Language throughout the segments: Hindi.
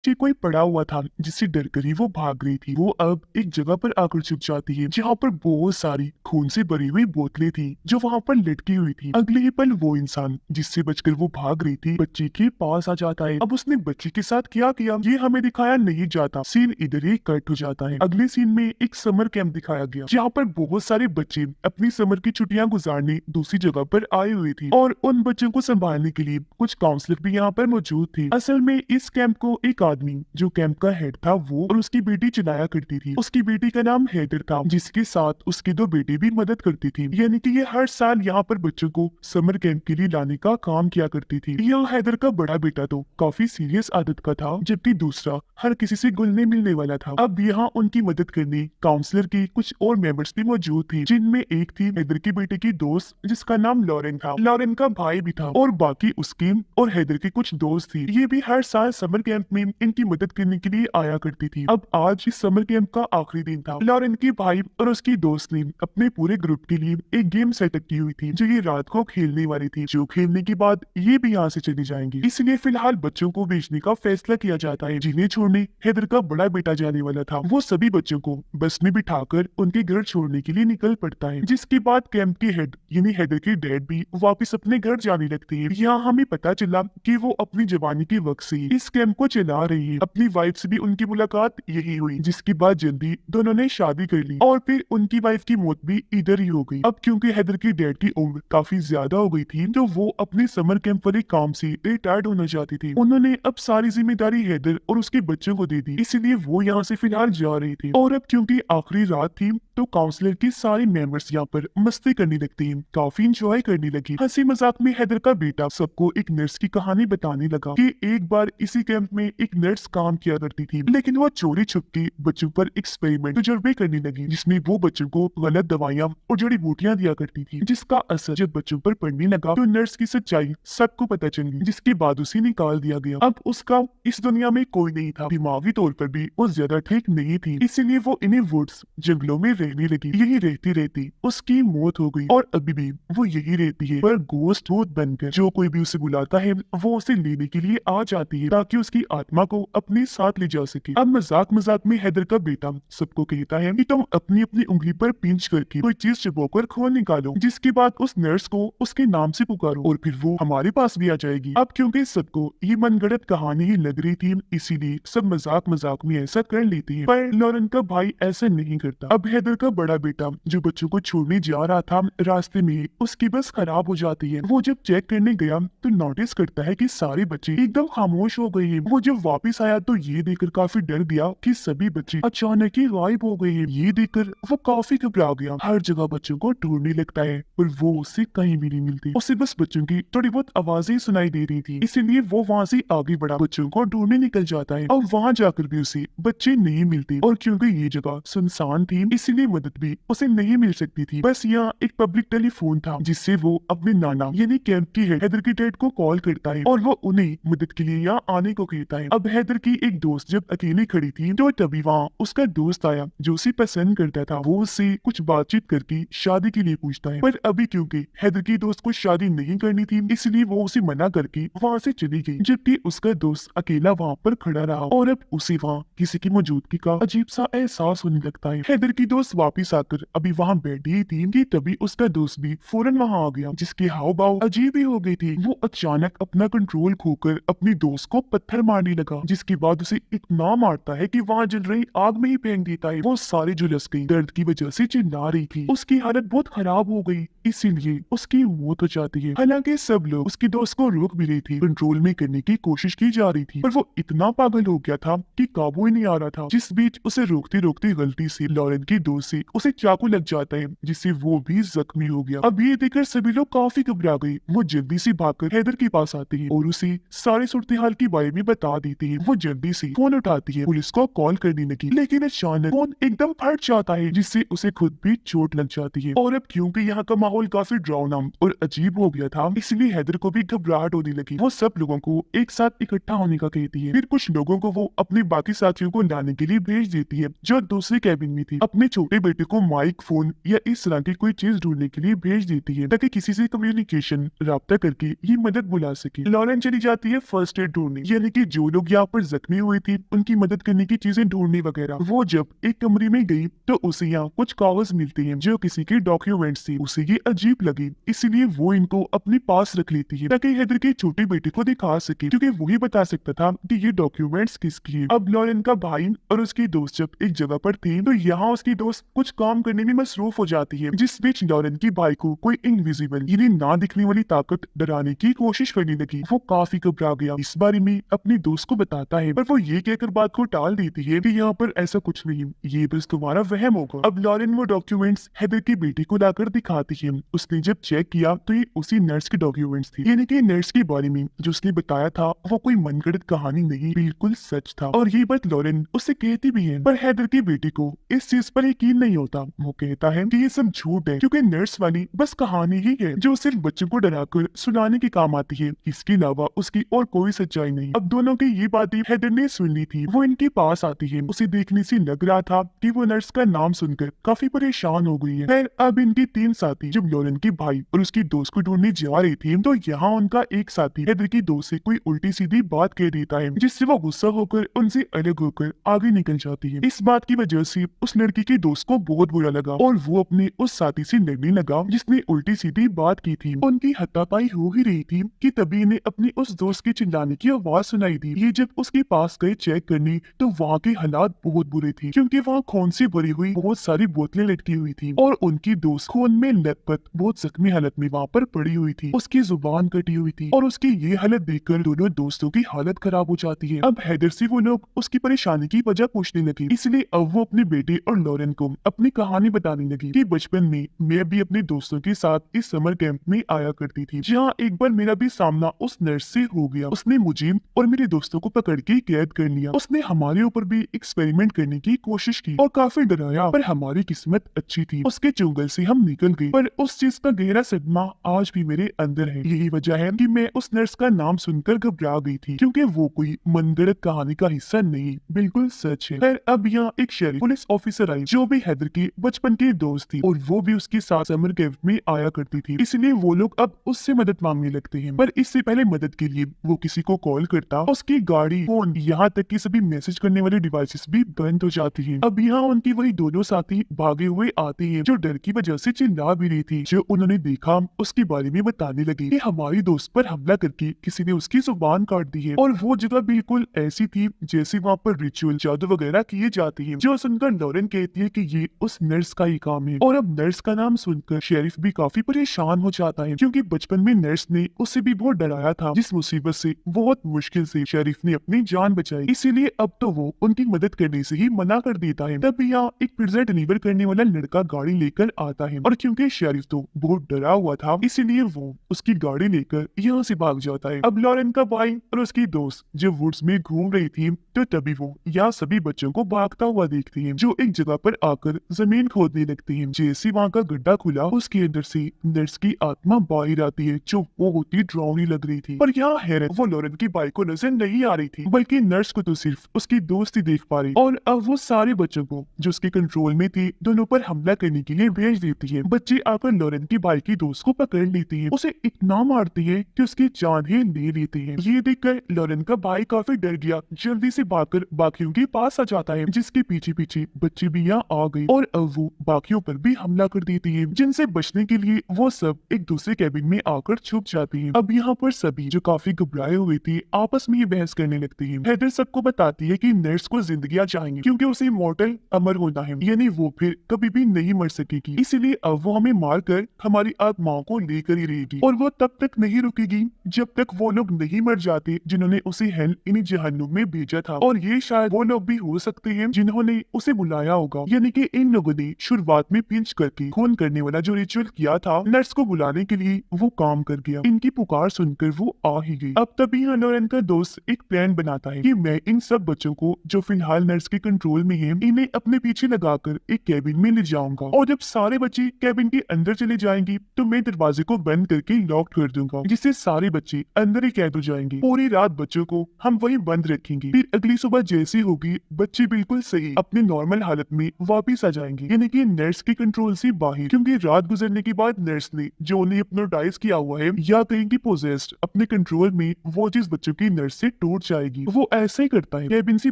नीचे कोई पड़ा हुआ था जिससे डरकर ही वो भाग रही थी। वो अब एक जगह पर आकर छुप जाती है जहाँ पर बहुत सारी खून से भरी हुई बोतलें थी जो वहाँ पर लटकी हुई थी। अगले ही पल वो इंसान जिससे बचकर वो भाग रही थी बच्ची के पास आ जाता है। अब उसने बच्ची के साथ क्या किया ये हमें दिखाया नहीं जाता। सीन इधर ही कट हो जाता है। अगले सीन में एक समर कैंप दिखाया गया जहाँ पर बहुत सारे बच्चे अपनी समर की छुट्टियां गुजारने दूसरी जगह पर आए हुए थे और उन बच्चों को संभालने के लिए कुछ काउंसलर भी यहाँ पर मौजूद थे। असल में इस कैंप को एक आदमी जो कैंप का हेड था वो और उसकी बेटी चलाया करती थी। उसकी बेटी का नाम हैदर था जिसके साथ उसके दो बेटे भी मदद करती थी। यानी कि ये हर साल यहाँ पर बच्चों को समर कैंप के लिए लाने का काम किया करती थी। यह हैदर का बड़ा बेटा तो काफी सीरियस आदत का था जबकि दूसरा हर किसी से घुलने मिलने वाला था। अब यहाँ उनकी मदद करने काउंसलर के कुछ और मेंबर्स भी मौजूद थे जिनमें एक थी हैदर के बेटे की दोस्त जिसका नाम लॉरेन था। लॉरेन का भाई भी था और बाकी उसके और हैदर के कुछ दोस्त थी। ये भी हर साल समर कैंप में इनकी मदद करने के लिए आया करती थी। अब आज इस समर कैंप का आखिरी दिन था। लॉरेन के भाई और उसकी दोस्त ने अपने पूरे ग्रुप के लिए एक गेम सेटअप की हुई थी जो ये रात को खेलने वाली थी, जो खेलने के बाद ये भी यहाँ से चली जाएंगी। इसलिए फिलहाल बच्चों को भेजने का फैसला किया जाता है। जिन्हें छोड़ने हैदर का बड़ा बेटा जाने वाला था वो सभी बच्चों को बस में बिठाकर उनके घर छोड़ने के लिए निकल पड़ता है। जिसके बाद कैंप के हेड यानी हैदर के डैड भी वापस अपने घर जाने लगते हैं। यहाँ हमें पता चला कि वो अपनी जवानी के वक्त से इस कैंप को चला रही है। अपनी वाइफ से भी उनकी मुलाकात यही हुई जिसके बाद जल्दी दोनों ने शादी कर ली और फिर उनकी वाइफ की मौत भी इधर ही हो गई। अब क्योंकि हैदर की डैड की उम्र काफी ज्यादा हो गई थी तो वो अपने समर कैंप वाले काम से रिटायर्ड होना चाहती थी। उन्होंने अब सारी जिम्मेदारी हैदर और उसके बच्चों को दे दी, इसलिए वो यहाँ से फिलहाल जा रही थी। और अब क्योंकि आखिरी रात थी तो काउंसलर के सारे मेंबर्स यहाँ पर मस्ती करने लगते हैं, काफी इंजॉय करने लगी। हंसी मजाक में हैदर का बेटा सबको एक नर्स की कहानी बताने लगा कि एक बार इसी कैंप में एक नर्स काम किया करती थी लेकिन वो चोरी छुप के बच्चों पर एक्सपेरिमेंट तजुर्बे करने लगी जिसमें वो बच्चों को गलत दवाइयां और जड़ी बूटियां दिया करती थी, जिसका असर जब बच्चों पर पड़ने लगा तो नर्स की सच्चाई सबको पता चल गई जिसके बाद उसे निकाल दिया गया। अब उसका इस दुनिया में कोई नहीं था, दिमागी तौर पर भी वो ज्यादा ठीक नहीं थी, इसीलिए वो इन्हीं वुड्स जंगलों में रहने लगी। यही रहती रहती उसकी मौत हो गई और अभी भी वो यही रहती है पर गोस्ट भूत बनकर। जो कोई भी उसे बुलाता है वो उसे लेने के लिए आ जाती है ताकि उसकी आत्मा को अपने साथ ले जा सके। अब मजाक मजाक में हैदर का बेटा सबको कहता है कि तुम अपनी अपनी उंगली पर पिंच करके कोई चीज चुपाकर खून निकालो, जिसके बाद उस नर्स को उसके नाम से पुकारो और फिर वो हमारे पास भी आ जाएगी। अब क्योंकि सबको ये मनगढ़ंत कहानी ही लग रही थी इसीलिए सब मजाक मजाक में ऐसा कर लेते हैं, पर लॉरेन का भाई ऐसा नहीं करता। अब हैदर का बड़ा बेटा जो बच्चों को छोड़ने जा रहा था रास्ते में उसकी बस खराब हो जाती है। वो जब चेक करने गया तो नोटिस करता है कि सारे बच्चे एकदम खामोश हो गए हैं। वो जब वापस आया तो ये देखकर काफी डर गया कि सभी बच्चे अचानक ही गायब हो गए हैं। ये देखकर वो काफी घबरा गया, हर जगह बच्चों को ढूंढने लगता है पर वो उसे कहीं भी नहीं मिलती। उसे बस बच्चों की थोड़ी बहुत आवाजें सुनाई दे रही थी, इसीलिए वो वहाँ से आगे बढ़ा बच्चों को ढूंढने निकल जाता है। अब वहाँ जाकर भी उसे बच्चे नहीं मिलते और क्योंकि ये जगह सुनसान थी इसीलिए मदद भी उसे नहीं मिल सकती थी। बस यहाँ एक पब्लिक टेलीफोन था जिससे वो अपने नाना यानी कैंप की हैदर की डैड को कॉल करता है और वो उन्हें मदद के लिए यहाँ आने को कहता है। अब हैदर की एक दोस्त जब अकेली खड़ी थी तो तभी वहाँ उसका दोस्त आया जो उसे पसंद करता था। वो उससे कुछ बातचीत करके शादी के लिए पूछता है पर अभी क्योंकि हैदर की दोस्त को शादी नहीं करनी थी इसलिए वो उसे मना करके वहाँ से चली गई, जबकि उसका दोस्त अकेला वहाँ पर खड़ा रहा और अब उसे वहाँ किसी की मौजूदगी का अजीब सा एहसास होने लगता है। हैदर की दोस्त वापिस आकर अभी वहाँ बैठी ही थी कि तभी उसका दोस्त भी फौरन वहाँ आ गया, जिसके हाव भाव अजीब ही हो गई थी। वो अचानक अपना कंट्रोल खोकर अपनी दोस्त को पत्थर मारने लगा, जिसके बाद उसे इतना मारता है कि वहाँ जल रही आग में ही फेंक देता है। वो सारी झुलस गई, दर्द की वजह से चिल्ला रही थी। उसकी हालत बहुत खराब हो गई, इसीलिए उसकी मौत हो जाती है। हालांकि सब लोग उसकी दोस्त को रोक भी रहे थे, कंट्रोल में करने की कोशिश की जा रही थी, पर वो इतना पागल हो गया था कि काबू ही नहीं आ रहा था। जिस बीच उसे रोकते रोकते गलती से लॉरेन की दोस्त से उसे चाकू लग जाता है, जिससे वो भी जख्मी हो गया। अब ये देखकर सभी लोग काफी घबरा गए। वो जल्दी से भागकर हैदर के पास आते हैं और उसे सारे सूरत हाल के बारे में बता देते हैं। वो जल्दी से फोन उठाती है, पुलिस को कॉल करने लगी, लेकिन अचानक फोन एकदम फट जाता है जिससे उसे खुद भी चोट लग जाती है। और अब क्योंकि यहाँ का माहौल काफी डरावना और अजीब हो गया था इसलिए हैदर को भी घबराहट होने लगी। वो सब लोगों को एक साथ इकट्ठा होने का कहती है। फिर कुछ लोगों को वो अपने बाकी साथियों को लाने के लिए भेज देती है जो दूसरे कैबिन में थी। अपने छोटे बेटे को माइक, फोन या इस तरह की कोई चीज ढूंढने के लिए भेज देती है ताकि किसी से कम्युनिकेशन राब्ता करके ये मदद बुला सके। लॉरेन चली जाती है फर्स्ट एड ढूंढने, यानी कि जो लोग यहाँ पर जख्मी हुए थे उनकी मदद करने की चीजें ढूंढने वगैरह। वो जब एक कमरे में गई तो उसे यहाँ कुछ कागज मिलते हैं जो किसी के डॉक्यूमेंट्स थे। उसे ये अजीब लगे, इसलिए वो इनको अपने पास रख लेती है ताकि हैदर के छोटे बेटे को दिखा सके, क्योंकि वही बता सकता था कि ये डॉक्यूमेंट्स किसकी है। अब लॉरेन का भाई और उसकी दोस्त जब एक जगह पर थे तो यहाँ उसकी दोस्त कुछ काम करने में मसरूफ हो जाती है, जिस बीच लॉरेन की भाई को कोई इनविजिबल यानी ना दिखने वाली ताकत डराने की कोशिश करने लगी। वो काफी घबरा गया, इस बारे में अपनी दोस्त को बताता है, पर वो ये कहकर बात को टाल देती है कि यहाँ पर ऐसा कुछ नहीं, ये बस तुम्हारा वहम होगा। अब लॉरेन वो डॉक्यूमेंट्स हैदर की बेटी को लाकर दिखाती है। उसने जब चेक किया तो ये उसी नर्स के डॉक्यूमेंट्स थे, यानी कि नर्स के बारे में जो उसने बताया था वो कोई मनगढ़ंत कहानी नहीं, बिल्कुल सच था। और ये बात लॉरेन उससे कहती भी है, पर हैदर की बेटी को इस चीज पर यकीन नहीं होता। वो कहता है कि ये सब झूठ है, क्योंकि नर्स वाली बस कहानी ही है जो सिर्फ बच्चों को डराकर सुनाने के काम आती है, इसके अलावा उसकी और कोई सच्चाई नहीं। अब दोनों की ये बातें हैदर ने सुन ली थी। वो इनके पास आती है, उसे देखने से लग रहा था कि वो नर्स का नाम सुनकर काफी परेशान हो गई है। फिर अब इनके तीन साथी जब लॉरेन के भाई और उसकी दोस्त को ढूंढने जा रही थी तो यहाँ उनका एक साथी हैदर की दोस्त से कोई उल्टी सीधी बात कह देता है, जिससे वो गुस्सा होकर उनसे अलग होकर आगे निकल जाती है। इस बात की वजह से उस लड़की की दोस्त को बहुत बुरा लगा और वो अपने उस साथी से लड़ने लगा जिसने उल्टी सीधी बात की थी। उनकी हाथापाई हो ही रही थी कि तभी इन्हें अपनी उस दोस्त के चिल्लाने की आवाज सुनाई दी। ये जब उसके पास गए चेक करने तो वहाँ के हालात बहुत बुरे थे, क्योंकि वहाँ खून से भरी हुई बहुत सारी बोतलें लटकी हुई थी और उनकी दोस्त खून में लथपथ बहुत जख्मी हालत में वहाँ पर पड़ी हुई थी। उसकी जुबान कटी हुई थी और उसकी ये हालत देखकर दोनों दोस्तों की हालत खराब हो जाती है। अब हैदर से वो लोग उसकी परेशानी की वजह पूछने लगे, इसलिए अब वो अपने बेटे और लॉरेन को अपनी कहानी बताने लगी कि बचपन में मैं भी अपने दोस्तों के साथ इस समर कैंप में आया करती थी, जहाँ एक बार मेरा भी सामना उस नर्स से हो गया। उसने मुझे और मेरे दोस्तों को पकड़ के कैद कर लिया। उसने हमारे ऊपर भी एक्सपेरिमेंट करने की कोशिश की और काफी डराया, पर हमारी किस्मत अच्छी थी, उसके चुंगल से हम निकल गए। पर उस चीज का गहरा सदमा आज भी मेरे अंदर है। यही वजह है कि मैं उस नर्स का नाम सुनकर घबरा गई थी, क्योंकि वो कोई मनगढ़ंत कहानी का हिस्सा नहीं, बिल्कुल सच है। फिर अब यहाँ एक शरीफ पुलिस ऑफिसर आई जो भी हैदर की बचपन की दोस्त थी और वो भी उसके साथ समर कैंप में आया करती थी, इसलिए वो लोग अब उससे मदद मांगने लगते हैं। पर इससे पहले मदद के लिए वो किसी को कॉल करता, उसकी गाड़ी, फोन, यहाँ तक कि सभी मैसेज करने वाले डिवाइसेस भी बंद हो जाती हैं। अब यहाँ उनकी वही दोनों साथी भागे हुए आते हैं जो डर की वजह से चिल्ला भी रही थी। जो उन्होंने देखा उसके बारे में बताने लगे कि हमारी दोस्त पर हमला करके किसी ने उसकी जुबान काट दी है और वो जगह बिल्कुल ऐसी थी जैसे वहाँ पर रिचुअल जादू वगैरह किए जाते हैं। जो सुनकर लॉरेन कहती है कि ये उस नर्स का ही काम है और अब नर्स का नाम सुनकर शेरिफ भी काफी परेशान हो जाता है, क्योंकि बचपन में नर्स ने उसे भी बहुत डराया था, जिस मुसीबत से बहुत मुश्किल से शेरिफ ने अपनी जान बचाई। इसीलिए अब तो वो उनकी मदद करने से ही मना कर देता है। तब यहाँ एक पिज्जा डिलीवर करने वाला लड़का गाड़ी लेकर आता है और क्योंकि शेरिफ तो बहुत डरा हुआ था इसीलिए वो उसकी गाड़ी लेकर यहाँ से भाग जाता है। अब लॉरेन का भाई और उसकी दोस्त जब वुड्स में घूम रही थी तो तभी वो यहाँ सभी बच्चों को भागता हुआ देखती है, जो एक जगह पर आकर जमीन खोदने लगती है। जैसे वहाँ का गड्ढा खुला उसके अंदर से नर्स की आत्मा बाहर आती है जो बहुत ही डरावनी लग रही थी। पर यहाँ हैरत, वो लॉरेन की बाइक को नजर नहीं आ रही थी बल्कि नर्स को तो सिर्फ उसकी दोस्त ही देख पा रही। और अब वो सारे बच्चों को जो उसके कंट्रोल में थे दोनों पर हमला करने के लिए भेज देती है। बच्चे आकर लॉरेन की बाइक की दोस्त को पकड़ लेती है, उसे इतना मारती है कि उसकी जान ही ले लेती है। ये देखकर लॉरेन का भाई काफी डर गया, जल्दी से भागकर बाकियों के पास आ जाता है, जिसके पीछे पीछे बच्चे भी यहाँ आ गए और अब वो बाकियों पर भी हमला कर देती है, जिनसे बचने के लिए वो सब एक दूसरे कैबिन में आकर छुप जाती है। अब यहाँ पर सभी जो काफी घबराए हुए थे आपस में ये बहस करने लगती है। हैदर सबको बताती है कि नर्स को जिंदगियां चाहिए क्योंकि उसे इमॉर्टल अमर होना है, यानी वो फिर कभी भी नहीं मर सकेगी, इसलिए अब वो हमें मारकर हमारी आत्माओं को लेकर ही रहेगी और वो तब तक नहीं रुकेगी जब तक वो लोग नहीं मर जाते जिन्होंने उसे हेल यानी जहन्नुम में भेजा था। और ये शायद वो लोग भी हो सकते हैं जिन्होंने उसे बुलाया होगा, यानी कि इन लोगों ने शुरुआत में पिंच करके खून करने वाला जो रिचुअल किया था नर्स को बुलाने के लिए वो काम कर गया। इनकी पुकार सुनकर वो आ ही गई। अब तभी लॉरेन का दोस्त एक प्लान बनाता है कि मैं इन सब बच्चों को जो फिलहाल नर्स के कंट्रोल में है इन्हें अपने पीछे लगाकर एक कैबिन में ले जाऊंगा और जब सारे बच्चे कैबिन के अंदर चले जाएंगे तो मैं दरवाजे को बंद करके लॉक कर दूंगा, जिससे सारे बच्चे अंदर ही कैद हो जाएंगे। पूरी रात बच्चों को हम वहीं बंद रखेंगे, फिर अगली सुबह जैसी होगी बच्चे बिल्कुल सही अपने नॉर्मल हालत में वापिस आ जाएंगे, यानी कि नर्स के कंट्रोल से बाहर, क्योंकि रात गुजरने के बाद नर्स ने जो उन्हें हिप्नोटाइज किया हुआ है या कहेंगे पोजेस्ड अपने कंट्रोल में, वो चीज बच्चों की नर्स से टूट जाएगी। वो ऐसा ही करता है, कैबिन से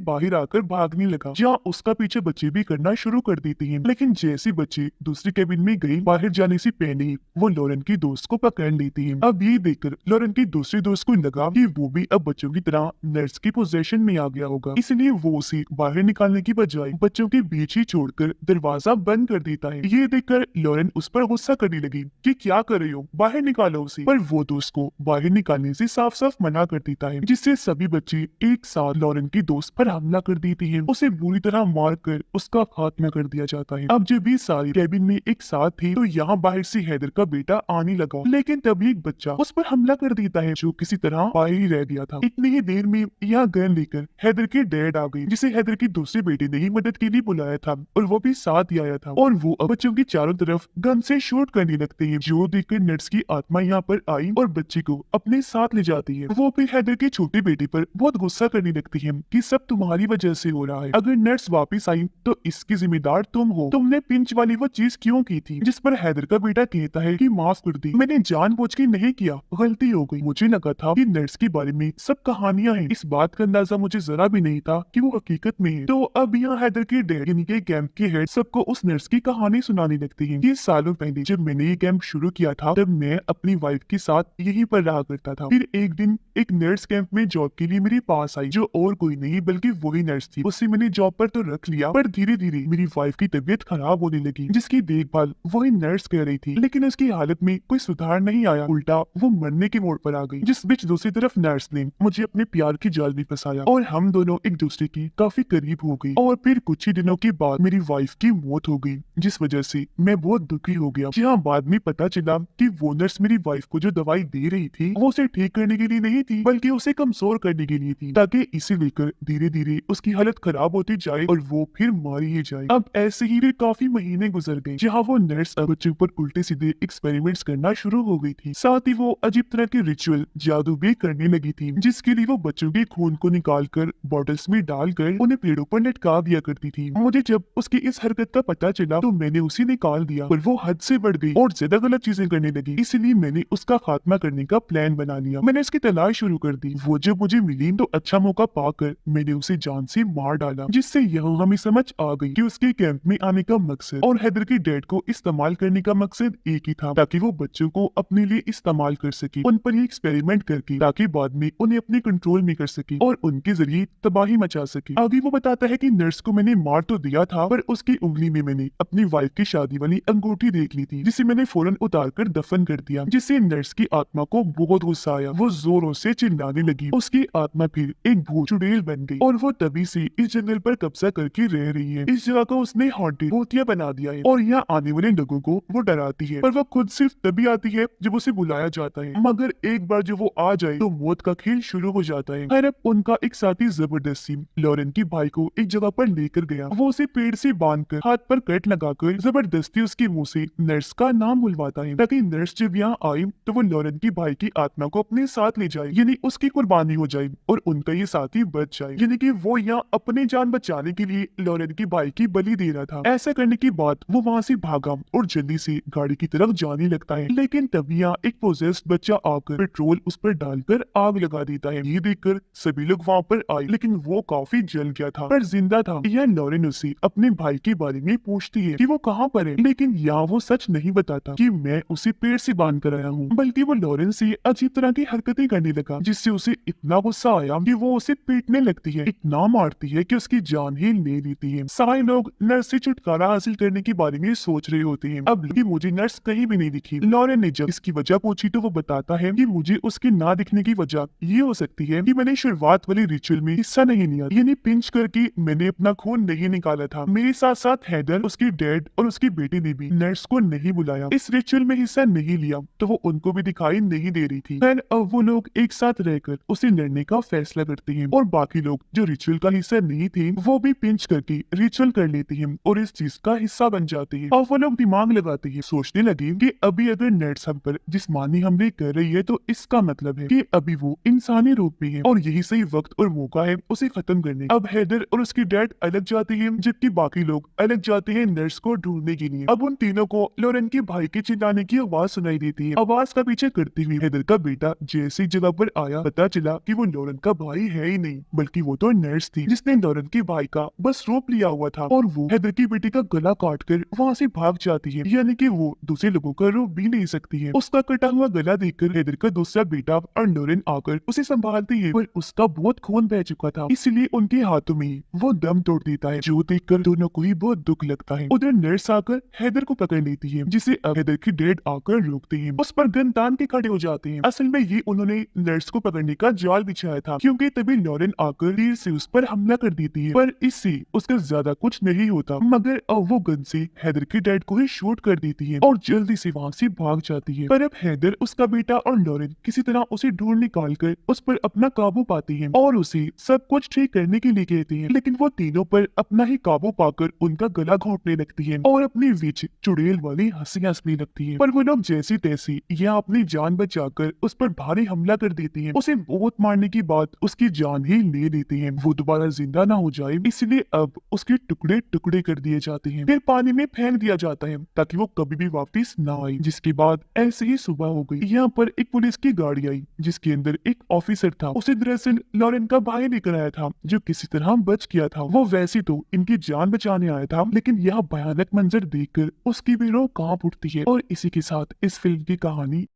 बाहर आकर भागने लगा, जहाँ उसका पीछे बच्चे भी करना शुरू कर देते हैं। लेकिन जैसे बच्चे दूसरी कैबिन में गए, बाहर जाने से पहले ही वो लॉरेन की दोस्त को पकड़ लेती है। अब ये देखकर लॉरेन की दूसरी दोस्त को लगा कि वो भी अब बच्चों की तरह नर्स की पोजेशन में आ गया होगा, इसलिए वो उसे बाहर निकालने की बजाय बच्चों के बीच ही छोड़कर दरवाजा बंद कर देता है। ये देखकर लॉरेन उस पर गुस्सा करने लगी कि क्या कर रहे हो, बाहर निकालो उसे। पर वो दोस्त को बाहर निकालने से साफ साफ मना कर देता है, जिससे सभी बच्चे एक साथ लॉरेन की दोस्त पर हमला कर देते हैं। उसे बुरी तरह मार कर उसका खात्मा कर दिया जाता है। अब जब ये सारी कैबिन में एक साथ थे, तो यहाँ बाहर से हैदर का बेटा आने लगा, लेकिन तभी एक बच्चा उस पर हमला कर देता है, जो किसी तरह बाहर ही रह गया था। इतनी ही देर में यहाँ गन लेकर हैदर के डैड आ गए, जिसे हैदर के दूसरे बेटे ने ही मदद के लिए बुलाया था, और वो भी साथ ही आया था। और वो अब बच्चों की चारों तरफ गन से शूट करने लगते हैं, जो देखकर नर्स की आत्मा यहाँ पर आई और बच्चे को अपने साथ ले जाती है। वो फिर हैदर के छोटे बेटे पर बहुत गुस्सा करने लगती है कि सब तुम्हारी वजह से हो रहा है, अगर नर्स वापस आई तो इसकी जिम्मेदार तुम हो, तुमने पिंच वाली वो चीज क्यों की थी। जिस पर हैदर का बेटा कहता है कि माफ कर दी, मैंने जानबूझ के नहीं किया, गलती हो गई, मुझे लगा था कि नर्स के बारे में सब कहानियां हैं, इस बात का अंदाजा मुझे जरा भी नहीं था कि वो हकीकत में है। तो अब यहाँ हैदर के डैड यानी के कैंप के हेड सबको उस नर्स की कहानी सुनाने लगते हैं। ये सालों पहले जब मैंने ये कैंप शुरू किया था, तब मैं अपनी वाइफ के साथ यहीं पर रहा करता था। फिर एक दिन एक नर्स कैंप में जॉब के लिए मेरे पास आई, जो और कोई नहीं बल्कि वही नर्स थी। उससे मैंने जॉब पर तो रख लिया, पर धीरे धीरे मेरी वाइफ की तबीयत खराब होने लगी, जिसकी देखभाल वही नर्स कर रही थी। लेकिन उसकी हालत में कोई सुधार नहीं आया, उल्टा वो मरने के मोड़ पर आ गई। जिस बीच दूसरी तरफ नर्स ने मुझे अपने प्यार की जाल में फंसाया और हम दोनों एक दूसरे की काफी करीब हो गए। और फिर कुछ ही दिनों के बाद मेरी वाइफ की मौत हो गई, जिस वजह से मैं बहुत दुखी हो गया। जहाँ बाद में पता चला कि वो नर्स मेरी वाइफ को जो दवाई दे रही थी, वो उसे ठीक करने के लिए नहीं थी, बल्कि उसे कमजोर करने के लिए थी, ताकि इसे लेकर धीरे धीरे उसकी हालत खराब होती जाए और वो फिर मारी ही जाए। अब ऐसे ही फिर काफी महीने गुजर गए, जहाँ वो नर्स अब बच्चों पर उल्टे सीधे एक्सपेरिमेंट्स करना शुरू हो गई थी। साथ ही वो अजीब तरह के रिचुअल जादू भी करने लगी थी, जिसके लिए वो बच्चों के खून को निकालकर बॉटल्स में डालकर उन्हें पेड़ों पर लटका दिया करती थी। मुझे जब उसकी इस हरकत का पता चला तो मैंने उसे निकाल दिया, पर वो हद से बढ़ गई और ज्यादा गलत चीजें करने लगी, इसलिए मैंने उसका खात्मा करने का प्लान बना लिया। मैंने उसकी तलाश शुरू कर दी। वो जब मुझे मिली तो अच्छा मौका पाकर मैंने उसे जान से मार डाला, जिससे यह हमें समझ आ गई कि उसके कैंप में आने का मकसद और हैदर के डैड को इस्तेमाल करने का मकसद एक ही था, ताकि वो बच्चों को अपने लिए इस्तेमाल कर सके, उन पर ये एक्सपेरिमेंट करके, ताकि बाद में उन्हें अपने कंट्रोल में कर सके और उनके जरिए तबाही मचा सके। आगे वो बताता है कि नर्स को मैंने मार तो दिया था, पर उसकी उंगली में मैंने अपनी वाइफ की शादी वाली अंगूठी देख ली थी, जिसे मैंने फौरन उतार कर दफन कर दिया, जिससे नर्स की आत्मा को बहुत गुस्सा आया। वो जोरों से चिल्लाने लगी। उसकी आत्मा फिर एक भूत चुड़ैल बन गई और वो तभी से इस जंगल पर कब्जा करके रह रही है। इस जगह को उसने हॉन्टेड भूतिया बना दिया है और यहाँ आने वाले लोगों को वो डराती है, पर वो खुद सिर्फ तभी आती है जब उसे बुलाया जाता है। मगर एक बार जब वो आ जाए तो मौत का खेल शुरू हो जाता है। खैर, अब उनका एक साथी जबरदस्ती लॉरेन के भाई को एक जगह पर लेकर गया। वो उसे पेड़ से बांधकर हाथ पर कट लगाकर जबरदस्ती उसके मुंह से नर्स का नाम बुलवाता है, ताकि नर्स जब यहाँ आई तो वो लॉरेन की भाई की आत्मा को अपने साथ ले जाए, यानी उसकी कुर्बानी हो जाए और उनका ये साथी बच जाए, यानी कि वो यहाँ अपनी जान बचाने के लिए लॉरेन की भाई की बलि दे रहा था। ऐसा करने के बाद वो वहाँ से भागा और जल्दी से गाड़ी की तरफ जाने लगता है। लेकिन तभी यहाँ एक पोजेस्ड बच्चा आकर पेट्रोल उस पर डालकर आग लगा देता है। ये देखकर सभी लोग वहाँ पर आए, लेकिन वो काफी जल गया था पर जिंदा था। यह लॉरेन उसे अपने भाई के बारे में पूछती है कि वो कहाँ पर है, लेकिन यहाँ वो सच नहीं बताता कि मैं उसे पेड़ से बांध कर आया हूँ, बल्कि वो लॉरेन से अजीब तरह की हरकतें करने लगा, जिससे उसे इतना गुस्सा आया कि वो उसे पीटने लगती है, इतना मारती है कि उसकी जान ही ले लेती है। सारे लोग नर्स से छुटकारा हासिल करने के बारे में सोच रहे होते हैं। अब कि मुझे नर्स कहीं भी नहीं दिखी। लॉरेन ने जब इसकी वजह पूछी तो वो बताता है कि मुझे उसके ना दिखने की वजह ये हो सकती है कि मैंने शुरुआत वाले रिचुअल में हिस्सा नहीं लिया, यानी पिंच करके मैंने अपना खून नहीं निकाला था। मेरे साथ साथ हैदर, उसके डैड और उसके बेटे ने भी नर्स को नहीं बुलाया, इस रिचुअल में हिस्सा नहीं लिया, तो वो उनको भी दिखाई नहीं दे रही थी। खैर, अब वो लोग एक साथ रहकर उसे लड़ने का फैसला करते हैं और बाकी लोग जो रिचुअल का हिस्सा नहीं थे वो भी पिंच करके रिचुअल कर लेते हैं और इस चीज का हिस्सा बन जाते हैं। और वो लोग दिमाग लगाते हैं, सोचने लगे कि अभी अगर नर्स हम पर जिस्मानी हमले कर रही है तो इसका मतलब है कि अभी वो इंसानी रूप में है और यही सही वक्त और मौका है उसे खत्म करने। अब हैदर और उसकी डैड अलग जाते हैं, जबकि बाकी बाकी लोग अलग जाते हैं नर्स को ढूंढने के लिए। अब उन तीनों को लॉरेन के भाई के चिल्लाने की आवाज सुनाई देती है। आवाज का पीछे करते हुए हैदर का बेटा जैसे ही जगह पर आया, पता चला कि वो लॉरेन का भाई है ही नहीं, बल्कि वो तो नर्स थी जिसने लॉरेन के भाई का बस रोप लिया हुआ था और वो हैदर की बेटी का गला काट कर वहाँ से भाग जाती है। यानी कि वो दूसरे लोगों का रोप भी नहीं सकती है। उसका कटा हुआ गला देखकर हैदर का दूसरा बेटा और लॉरेन आकर उसे संभालती है, पर उसका बहुत खून बह चुका था, इसलिए उनके हाथों में वो दम तोड़ देता है, जो देखकर दोनों को ही बहुत दुख लगता है। उधर नर्स आकर हैदर को पकड़ लेती है, जिसे अब हैदर की डैड आकर रोकते हैं, उस पर गन तान के खड़े हो जाते हैं। असल में ये उन्होंने नर्स को पकड़ने का जाल बिछाया था, क्योंकि तभी लॉरेन आकर तीर से उस पर हमला कर देती है, पर इससे उसका ज्यादा कुछ नहीं होता, मगर अब वो गन से हैदर के डैड को ही शूट कर देती है और जल्दी से वहाँ से भाग जाती है। पर अब हैदर, उसका बेटा और लॉरेन किसी तरह उसे ढूंढ निकाल कर उस पर अपना काबू पाते हैं और उसे सब कुछ ठीक करने के लिए कहते हैं, लेकिन वो तीनों पर अपना ही काबू पाकर उनका गला घोंटने लगती है और अपनी बीच चुड़ैल वाली हंसी हंसने लगती है। पर वो लोग जैसे तैसे या अपनी जान बचाकर उस पर भारी हमला कर देती हैं। उसे बहुत मारने के बाद उसकी जान ही ले लेते हैं, वो दोबारा जिंदा ना हो जाए, इसलिए अब उसके टुकड़े टुकड़े कर दिए जाते हैं, फिर पानी में फेंक दिया जाता है ताकि वो कभी भी वापस ना आए। जिसके बाद ऐसे ही सुबह हो गई। यहाँ पर एक पुलिस की गाड़ी आई जिसके अंदर एक ऑफिसर था। उसे दरअसल लॉरेन का भाई लेकर आया था, जो किसी तरह बच गया था। वो वैसे तो इनकी जान बचाने आया था, लेकिन यह भयानक मंजर देखकर उसकी भी रूह कांप उठती है। और इसी के साथ इस फिल्म की कहानी